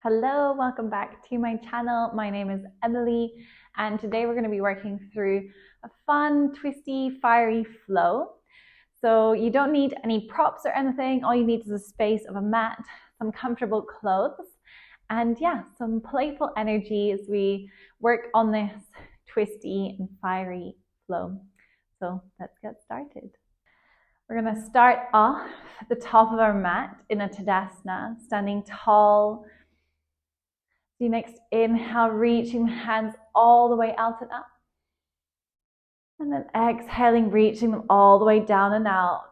Hello, welcome back to my channel. My name is Emilie, and today we're going to be working through a fun, twisty, fiery flow. So you don't need any props or anything. All you need is a space of a mat, some comfortable clothes, and yeah, some playful energy as we work on this twisty and fiery flow. So let's get started. We're going to start off at the top of our mat in a Tadasana, standing tall. So you next inhale, reaching the hands all the way out and up. And then exhaling, reaching them all the way down and out.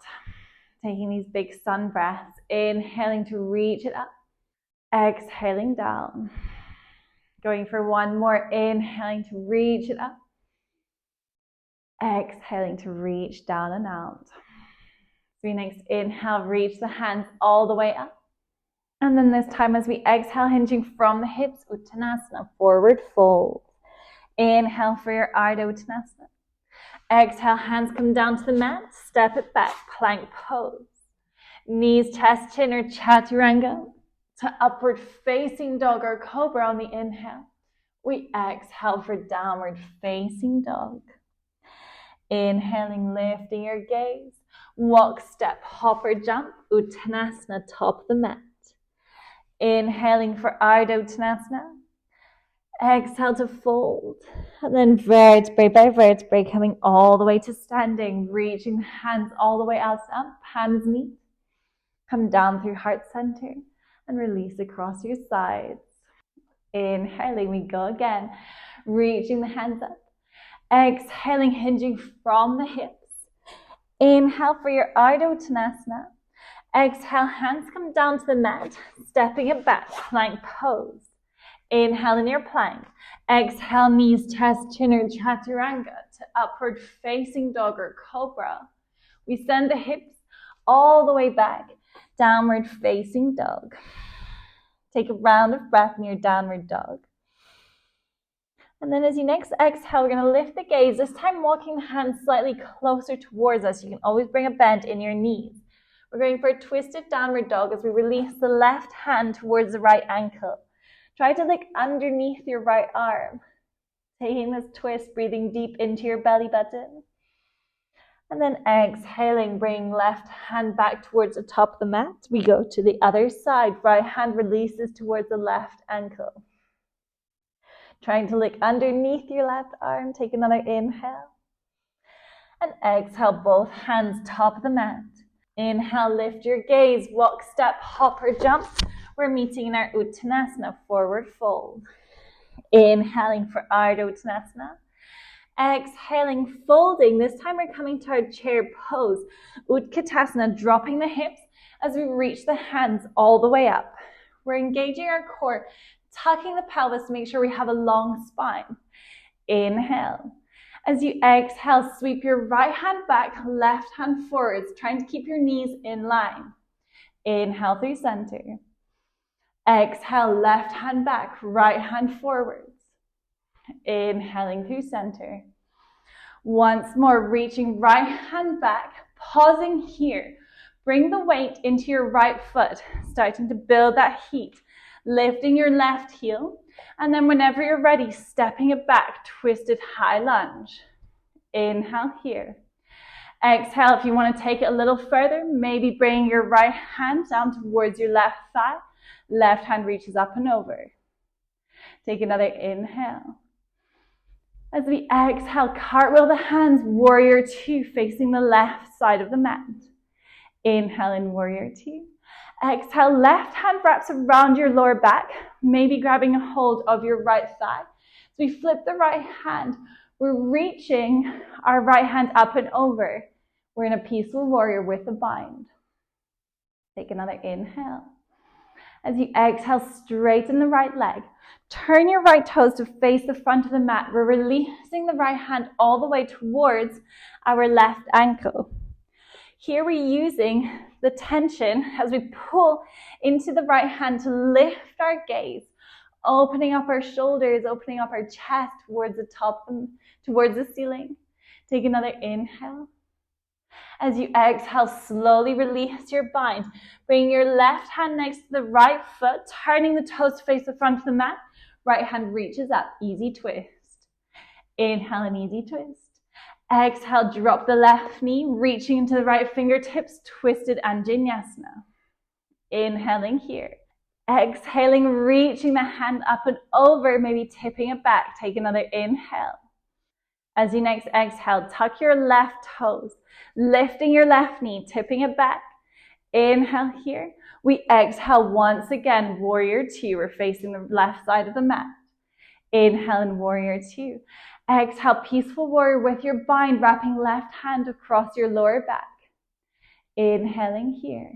Taking these big sun breaths, inhaling to reach it up. Exhaling down. Going for one more, inhaling to reach it up. Exhaling to reach down and out. So you next inhale, reach the hands all the way up. And then this time as we exhale, hinging from the hips, Uttanasana, forward fold. Inhale for your Ardha Uttanasana. Exhale, hands come down to the mat, step it back, plank pose. Knees, chest, chin or Chaturanga to upward facing dog or cobra on the inhale. We exhale for downward facing dog. Inhaling, lifting your gaze. Walk, step, hop or jump, Uttanasana, top of the mat. Inhaling for Ardha Uttanasana. Exhale to fold. And then vertebrae by vertebrae coming all the way to standing. Reaching the hands all the way out and up. Hands meet. Come down through heart center. And release across your sides. Inhaling, we go again. Reaching the hands up. Exhaling, hinging from the hips. Inhale for your Ardha Uttanasana. Exhale, hands come down to the mat, stepping it back, plank pose. Inhale in your plank. Exhale, knees, chest, chin or Chaturanga to upward facing dog or cobra. We send the hips all the way back, downward facing dog. Take a round of breath in your downward dog. And then as you next exhale, we're going to lift the gaze, this time walking the hands slightly closer towards us. You can always bring a bend in your knees. We're going for a twisted downward dog as we release the left hand towards the right ankle. Try to look underneath your right arm. Taking this twist, breathing deep into your belly button. And then exhaling, bring left hand back towards the top of the mat. We go to the other side. Right hand releases towards the left ankle. Trying to look underneath your left arm. Take another inhale. And exhale, both hands top of the mat. Inhale, lift your gaze, walk, step, hop or jump. We're meeting in our Uttanasana, forward fold. Inhaling for Ardha Uttanasana. Exhaling, folding. This time we're coming to our chair pose. Utkatasana, dropping the hips as we reach the hands all the way up. We're engaging our core, tucking the pelvis to make sure we have a long spine. Inhale. As you exhale, sweep your right hand back, left hand forwards, trying to keep your knees in line. Inhale through center. Exhale, left hand back, right hand forwards. Inhaling through center. Once more, reaching right hand back, pausing here. Bring the weight into your right foot, starting to build that heat. Lifting your left heel. And then whenever you're ready, stepping it back, twisted high lunge. Inhale here. Exhale, if you want to take it a little further, maybe bring your right hand down towards your left thigh. Left hand reaches up and over. Take another inhale. As we exhale, cartwheel the hands, warrior two, facing the left side of the mat. Inhale in warrior two. Exhale, left hand wraps around your lower back, maybe grabbing a hold of your right thigh. So we flip the right hand. We're reaching our right hand up and over. We're in a peaceful warrior with a bind. Take another inhale. As you exhale, straighten the right leg. Turn your right toes to face the front of the mat. We're releasing the right hand all the way towards our left ankle. Here we're using the tension as we pull into the right hand to lift our gaze, opening up our shoulders, opening up our chest towards the top, towards the ceiling. Take another inhale. As you exhale, slowly release your bind. Bring your left hand next to the right foot, turning the toes to face the front of the mat. Right hand reaches up, easy twist. Inhale, an easy twist. Exhale, drop the left knee, reaching into the right fingertips, twisted Anjaneyasana. Inhaling here. Exhaling, reaching the hand up and over, maybe tipping it back. Take another inhale. As you next exhale, tuck your left toes, lifting your left knee, tipping it back. Inhale here. We exhale once again, warrior two. We're facing the left side of the mat. Inhale in warrior two. Exhale, peaceful warrior with your bind, wrapping left hand across your lower back. Inhaling here.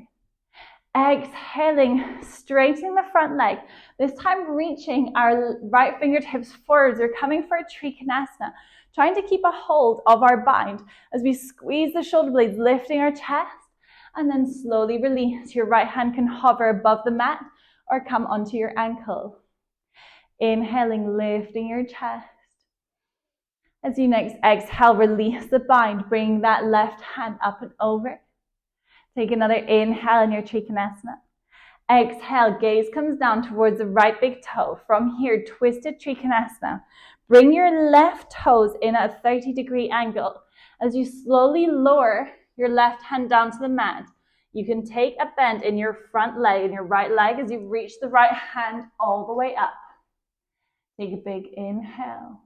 Exhaling, straightening the front leg. This time reaching our right fingertips forwards. We're coming for a Trikonasana. Trying to keep a hold of our bind as we squeeze the shoulder blades, lifting our chest, and then slowly release. Your right hand can hover above the mat or come onto your ankle. Inhaling, lifting your chest. As you next exhale, release the bind, bring that left hand up and over. Take another inhale in your Trikonasana. Exhale, gaze comes down towards the right big toe. From here, twisted Trikonasana. Bring your left toes in at a 30-degree angle. As you slowly lower your left hand down to the mat, you can take a bend in your front leg, in your right leg, as you reach the right hand all the way up. Take a big inhale.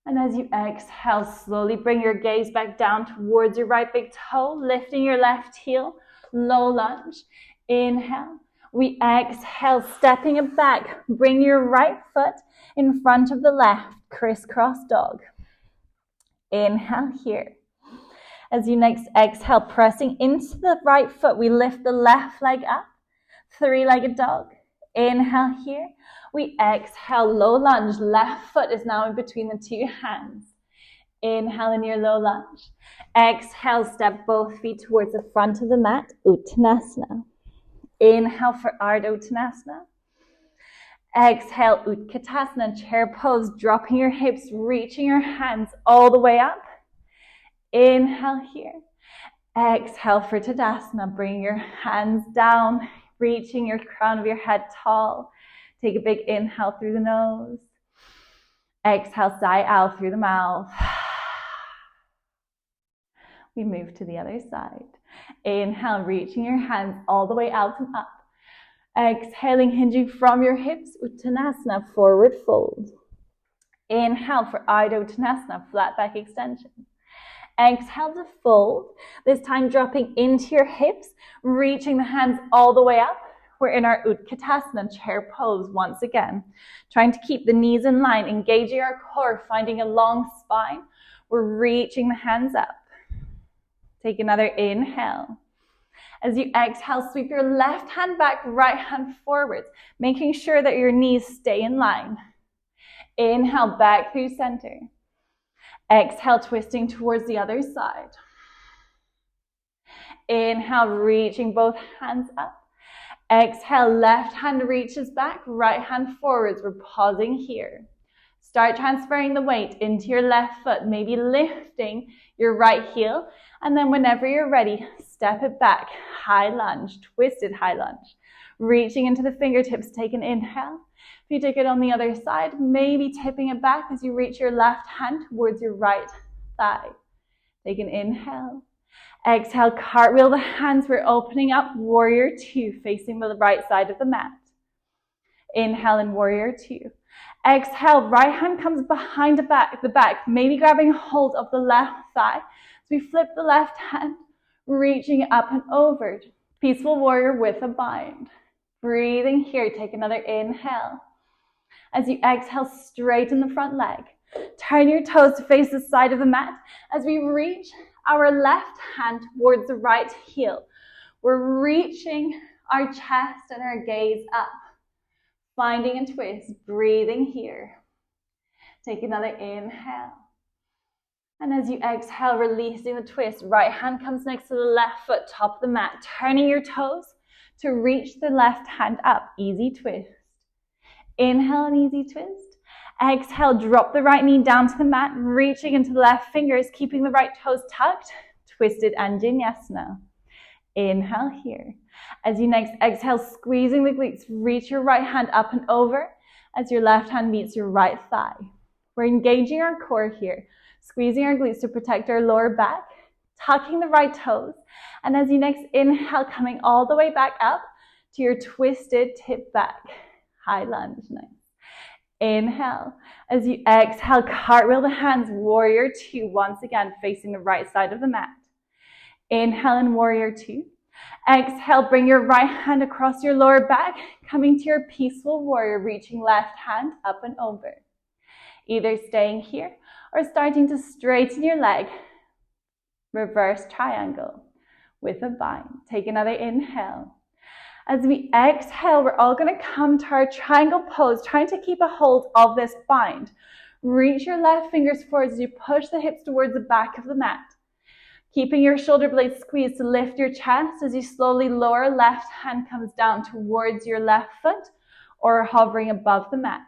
And as you exhale, slowly bring your gaze back down towards your right big toe, lifting your left heel, low lunge. Inhale. We exhale, stepping it back. Bring your right foot in front of the left, crisscross dog. Inhale here. As you next exhale, pressing into the right foot, we lift the left leg up, three-legged dog. Inhale here. We exhale, low lunge. Left foot is now in between the two hands. Inhale in your low lunge. Exhale, step both feet towards the front of the mat, Uttanasana. Inhale for Ardha Uttanasana. Exhale, Utkatasana, chair pose, dropping your hips, reaching your hands all the way up. Inhale here. Exhale for Tadasana, bring your hands down, reaching your crown of your head tall. Take a big inhale through the nose. Exhale, sigh out through the mouth. We move to the other side. Inhale, reaching your hands all the way out and up. Exhaling, hinging from your hips, Uttanasana, forward fold. Inhale for Ardha Uttanasana, flat back extension. Exhale to fold, this time dropping into your hips, reaching the hands all the way up. We're in our Utkatasana, chair pose once again. Trying to keep the knees in line, engaging our core, finding a long spine. We're reaching the hands up. Take another inhale. As you exhale, sweep your left hand back, right hand forwards, making sure that your knees stay in line. Inhale, back through center. Exhale, twisting towards the other side. Inhale, reaching both hands up. Exhale, left hand reaches back, right hand forwards. We're pausing here. Start transferring the weight into your left foot, maybe lifting your right heel. And then whenever you're ready, step it back. High lunge, twisted high lunge. Reaching into the fingertips, take an inhale. If you take it on the other side, maybe tipping it back as you reach your left hand towards your right thigh. Take an inhale. Exhale, cartwheel the hands. We're opening up, warrior two, facing the right side of the mat. Inhale in warrior two. Exhale, right hand comes behind the back, maybe grabbing hold of the left thigh. So we flip the left hand, reaching up and over. Peaceful warrior with a bind. Breathing here, take another inhale. As you exhale, straighten the front leg. Turn your toes to face the side of the mat as we reach our left hand towards the right heel. We're reaching our chest and our gaze up. Finding a twist, breathing here. Take another inhale. And as you exhale, releasing the twist, right hand comes next to the left foot, top of the mat, turning your toes to reach the left hand up. Easy twist. Inhale, an easy twist. Exhale, drop the right knee down to the mat, reaching into the left fingers, keeping the right toes tucked. Twisted Anjaneyasana. Inhale here. As you next exhale, squeezing the glutes, reach your right hand up and over as your left hand meets your right thigh. We're engaging our core here, squeezing our glutes to protect our lower back, tucking the right toes. And as you next inhale, coming all the way back up to your twisted tip back. High lunge, nice. Inhale. As you exhale, cartwheel the hands, warrior two, once again facing the right side of the mat. Inhale in warrior two. Exhale, bring your right hand across your lower back, coming to your peaceful warrior, reaching left hand up and over. Either staying here or starting to straighten your leg. Reverse triangle with a bind. Take another inhale. As we exhale, we're all going to come to our triangle pose, trying to keep a hold of this bind. Reach your left fingers forward as you push the hips towards the back of the mat. Keeping your shoulder blades squeezed to lift your chest as you slowly lower, left hand comes down towards your left foot or hovering above the mat.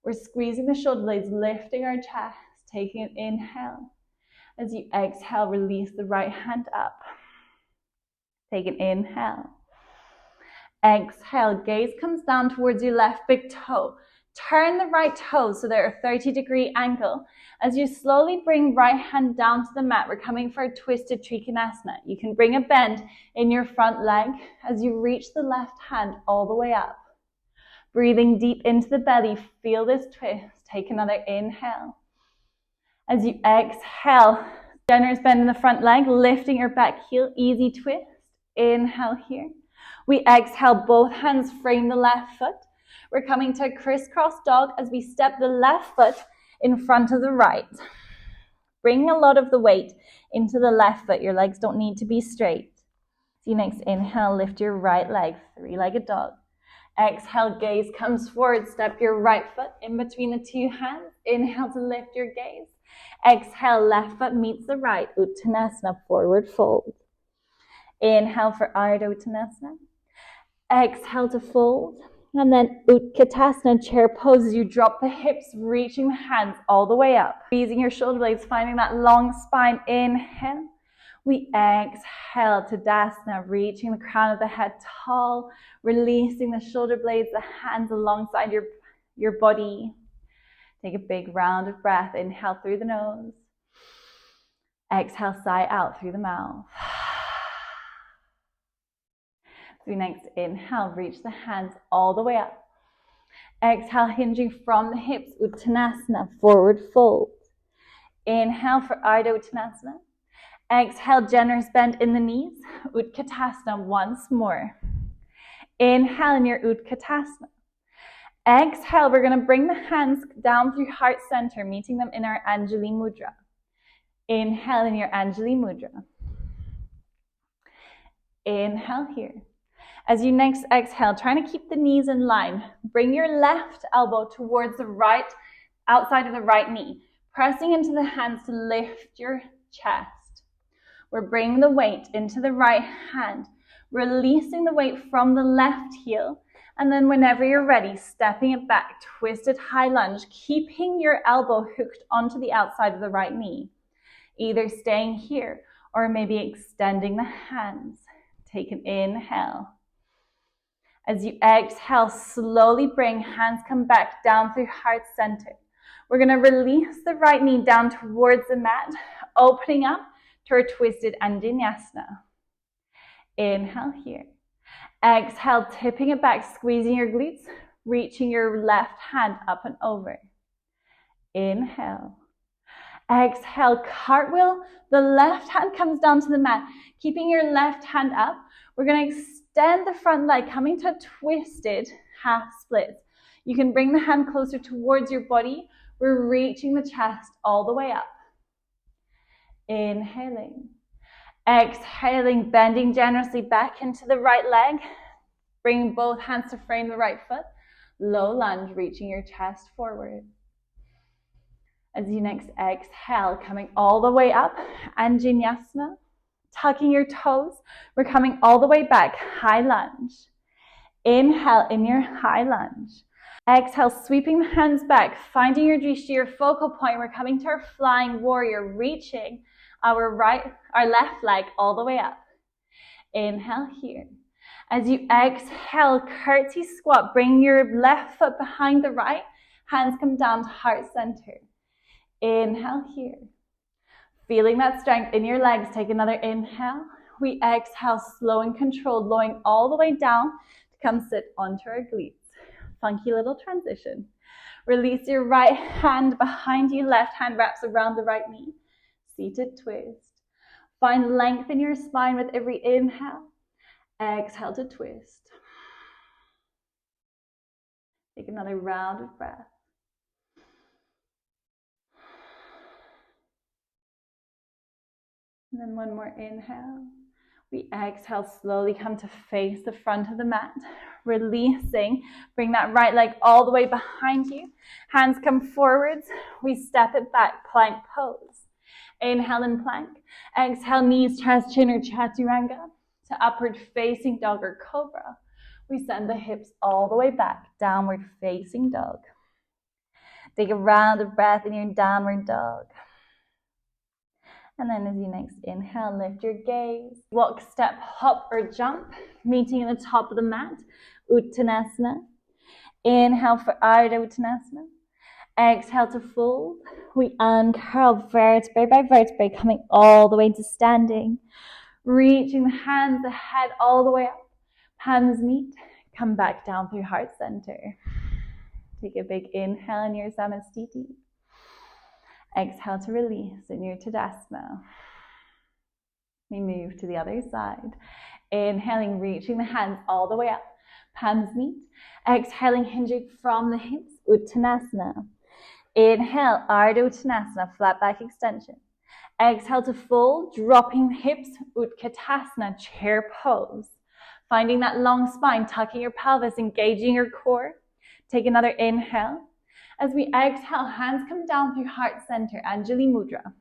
We're squeezing the shoulder blades, lifting our chest, taking an inhale. As you exhale, release the right hand up. Take an inhale. Exhale, gaze comes down towards your left big toe. Turn the right toe so they're a 30-degree angle. As you slowly bring right hand down to the mat, we're coming for a twisted trikonasana. You can bring a bend in your front leg as you reach the left hand all the way up. Breathing deep into the belly, feel this twist. Take another inhale. As you exhale, generous bend in the front leg, lifting your back heel, easy twist. Inhale here. We exhale, both hands frame the left foot. We're coming to a crisscross dog as we step the left foot in front of the right. Bring a lot of the weight into the left foot. Your legs don't need to be straight. So you next inhale, lift your right leg, three-legged dog. Exhale, gaze comes forward. Step your right foot in between the two hands. Inhale to lift your gaze. Exhale, left foot meets the right. Uttanasana, forward fold. Inhale for Ardha Uttanasana. Exhale to fold. And then Utkatasana, chair pose as you drop the hips, reaching the hands all the way up. Squeezing your shoulder blades, finding that long spine. Inhale. We exhale to Tadasana, reaching the crown of the head tall, releasing the shoulder blades, the hands alongside your body. Take a big round of breath. Inhale through the nose. Exhale, sigh out through the mouth. So next inhale, reach the hands all the way up. Exhale, hinging from the hips, Uttanasana, forward fold. Inhale for Ardha Uttanasana. Exhale, generous bend in the knees, Utkatasana once more. Inhale in your Utkatasana. Exhale, we're going to bring the hands down through heart center, meeting them in our Anjali Mudra. Inhale in your Anjali Mudra. Inhale here. As you next exhale, trying to keep the knees in line, bring your left elbow towards the right, outside of the right knee, pressing into the hands to lift your chest. We're bringing the weight into the right hand, releasing the weight from the left heel, and then whenever you're ready, stepping it back, twisted high lunge, keeping your elbow hooked onto the outside of the right knee, either staying here or maybe extending the hands. Take an inhale. As you exhale, slowly bring hands come back down through heart center. We're going to release the right knee down towards the mat, opening up to our twisted Anjaneyasana. Inhale here. Exhale, tipping it back, squeezing your glutes, reaching your left hand up and over. Inhale. Exhale, cartwheel. The left hand comes down to the mat. Keeping your left hand up, we're going to extend the front leg, coming to a twisted half split. You can bring the hand closer towards your body. We're reaching the chest all the way up. Inhaling. Exhaling, bending generously back into the right leg. Bring both hands to frame the right foot. Low lunge, reaching your chest forward. As you next exhale, coming all the way up, Anjaneyasana, tucking your toes. We're coming all the way back, high lunge. Inhale in your high lunge. Exhale, sweeping the hands back, finding your drishti, your focal point. We're coming to our flying warrior, reaching our left leg all the way up. Inhale here. As you exhale, curtsy squat. Bring your left foot behind the right. Hands come down to heart center. Inhale here. Feeling that strength in your legs. Take another inhale. We exhale, slow and controlled, lowering all the way down to come sit onto our glutes. Funky little transition. Release your right hand behind you. Left hand wraps around the right knee. Seated twist. Find length in your spine with every inhale. Exhale to twist. Take another round of breath. And then one more inhale. We exhale, slowly come to face the front of the mat. Releasing, bring that right leg all the way behind you. Hands come forwards. We step it back, plank pose. Inhale in plank. Exhale, knees, chest, chin, or chaturanga to upward facing dog or cobra. We send the hips all the way back, downward facing dog. Take a round of breath in your downward dog. And then as you next inhale, lift your gaze. Walk, step, hop, or jump, meeting at the top of the mat, Uttanasana. Inhale for Ardha Uttanasana. Exhale to fold. We uncurl vertebrae by vertebrae, coming all the way to standing. Reaching the hands ahead all the way up. Palms meet. Come back down through heart center. Take a big inhale in your Namaste. Exhale to release in your Tadasana. We move to the other side. Inhaling, reaching the hands all the way up. Palms meet. Exhaling, hinging from the hips, Uttanasana. Inhale, Ardha Uttanasana, flat back extension. Exhale to fold, dropping the hips, Utkatasana, chair pose. Finding that long spine, tucking your pelvis, engaging your core. Take another inhale. As we exhale, hands come down through heart center, Anjali Mudra.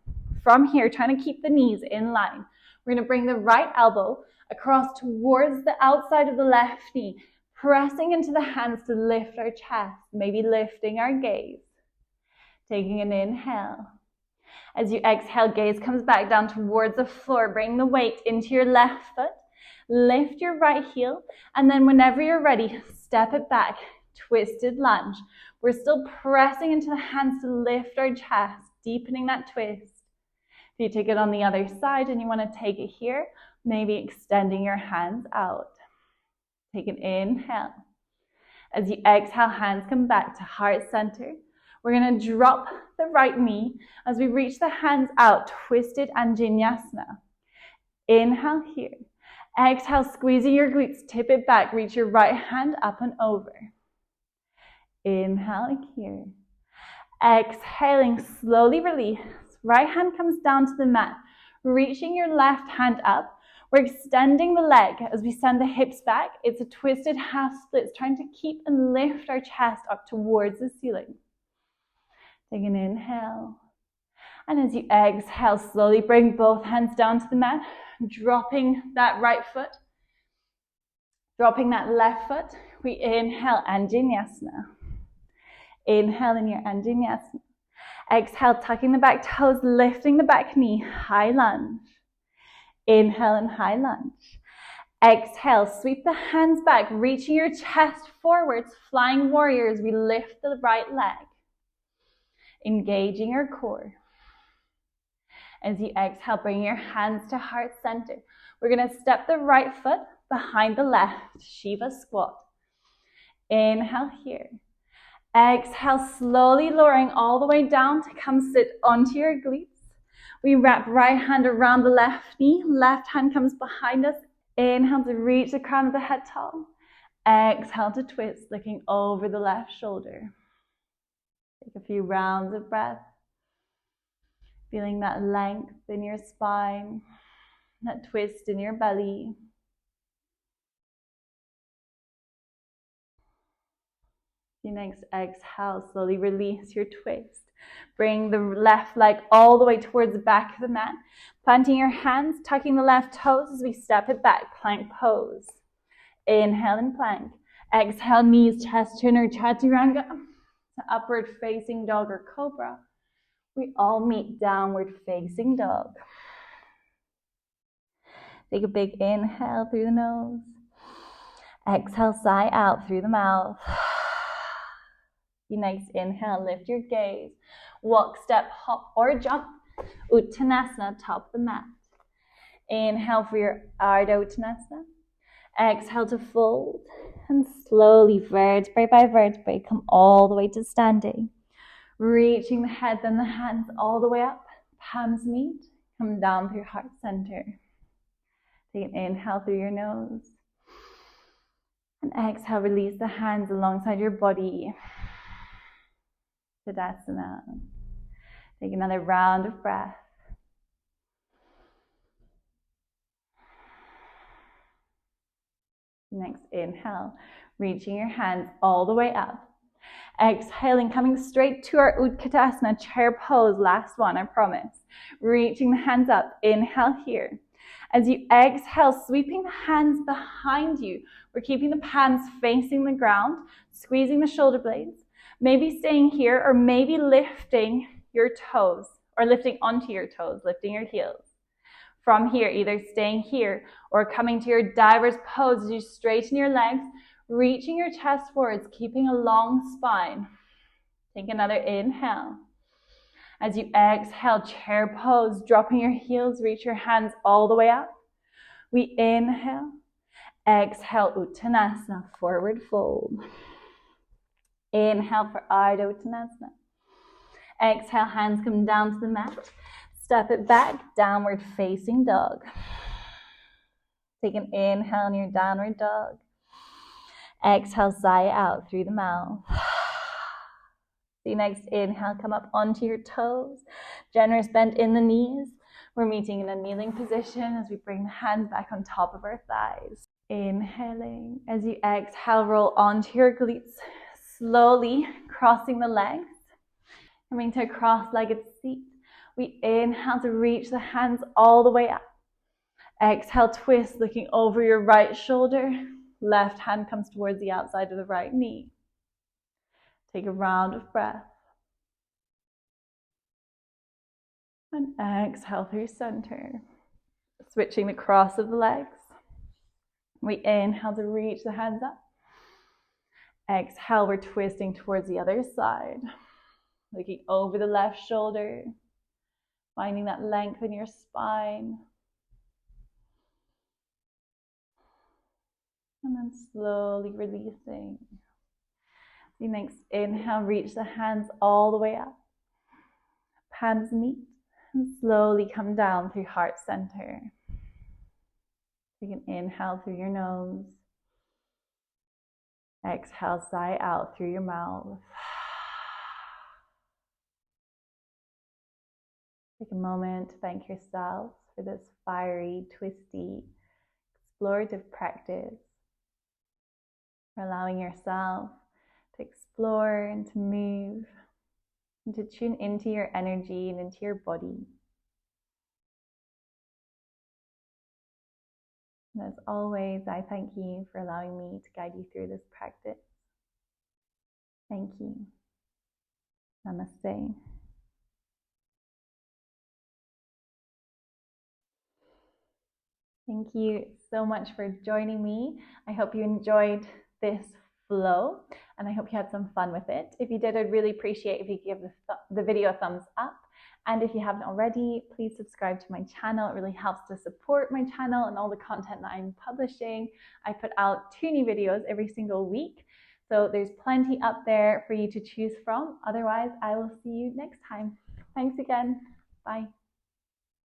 From here, trying to keep the knees in line. We're going to bring the right elbow across towards the outside of the left knee, pressing into the hands to lift our chest, maybe lifting our gaze. Taking an inhale. As you exhale, gaze comes back down towards the floor. Bring the weight into your left foot. Lift your right heel, and then whenever you're ready, step it back. Twisted lunge. We're still pressing into the hands to lift our chest, deepening that twist. If you take it on the other side and you want to take it here, maybe extending your hands out. Take an inhale. As you exhale, hands come back to heart center. We're going to drop the right knee as we reach the hands out, twisted Anjaneyasana. Inhale here. Exhale, squeezing your glutes, tip it back, reach your right hand up and over. Inhaling here. Exhaling, slowly release. Right hand comes down to the mat. Reaching your left hand up. We're extending the leg as we send the hips back. It's a twisted half splits, trying to keep and lift our chest up towards the ceiling. Take an inhale. And as you exhale, slowly bring both hands down to the mat. Dropping that right foot. Dropping that left foot. We inhale, Anjaneyasana. Inhale in your Anjaneyasana. Exhale, tucking the back toes, lifting the back knee, high lunge. Inhale and high lunge. Exhale, sweep the hands back, reaching your chest forwards, flying warriors. We lift the right leg. Engaging your core. As you exhale, bring your hands to heart center. We're going to step the right foot behind the left, Shiva squat. Inhale here. Exhale, slowly lowering all the way down to come sit onto your glutes. We wrap right hand around the left knee. Left hand comes behind us. Inhale to reach the crown of the head tall. Exhale to twist, looking over the left shoulder. Take a few rounds of breath. Feeling that length in your spine, that twist in your belly. Your next exhale, slowly release your twist. Bring the left leg all the way towards the back of the mat. Planting your hands, tucking the left toes as we step it back, plank pose. Inhale and plank. Exhale, knees, chest, chin, or chaturanga to upward facing dog or cobra. We all meet downward facing dog. Take a big inhale through the nose. Exhale, sigh out through the mouth. Your next inhale, lift your gaze. Walk, step, hop, or jump. Uttanasana, top of the mat. Inhale for your Ardha Uttanasana. Exhale to fold. And slowly, vertebrae by vertebrae, come all the way to standing. Reaching the head and the hands all the way up. Palms meet. Come down through heart center. Take an inhale through your nose. And exhale, release the hands alongside your body. Tadasana. Take another round of breath. Next inhale, reaching your hands all the way up. Exhaling, coming straight to our Utkatasana, chair pose, last one, I promise. Reaching the hands up, inhale here. As you exhale, sweeping the hands behind you. We're keeping the palms facing the ground, squeezing the shoulder blades. Maybe staying here or maybe lifting your toes or lifting onto your toes, lifting your heels. From here, either staying here or coming to your diver's pose as you straighten your legs, reaching your chest forwards, keeping a long spine. Take another inhale. As you exhale, chair pose, dropping your heels, reach your hands all the way up. We inhale, exhale, Uttanasana, forward fold. Inhale for Ardha Uttanasana. Exhale, hands come down to the mat. Step it back, downward facing dog. Take an inhale in your downward dog. Exhale, sigh out through the mouth. The next inhale, come up onto your toes. Generous bend in the knees. We're meeting in a kneeling position as we bring the hands back on top of our thighs. Inhaling. As you exhale, roll onto your glutes. Slowly crossing the legs. Coming to a cross-legged seat. We inhale to reach the hands all the way up. Exhale, twist, looking over your right shoulder. Left hand comes towards the outside of the right knee. Take a round of breath. And exhale through center. Switching the cross of the legs. We inhale to reach the hands up. Exhale, we're twisting towards the other side. Looking over the left shoulder. Finding that length in your spine. And then slowly releasing. The next inhale, reach the hands all the way up. Palms meet and slowly come down through heart center. Take an inhale through your nose. Exhale, sigh out through your mouth. Take a moment to thank yourself for this fiery, twisty, explorative practice. For allowing yourself to explore and to move and to tune into your energy and into your body. And as always, I thank you for allowing me to guide you through this practice. Thank you. Namaste. Thank you so much for joining me. I hope you enjoyed this flow and I hope you had some fun with it. If you did, I'd really appreciate if you give the video a thumbs up. And if you haven't already, please subscribe to my channel. It really helps to support my channel and all the content that I'm publishing. I put out 2 new videos every single week. So there's plenty up there for you to choose from. Otherwise, I will see you next time. Thanks again. Bye.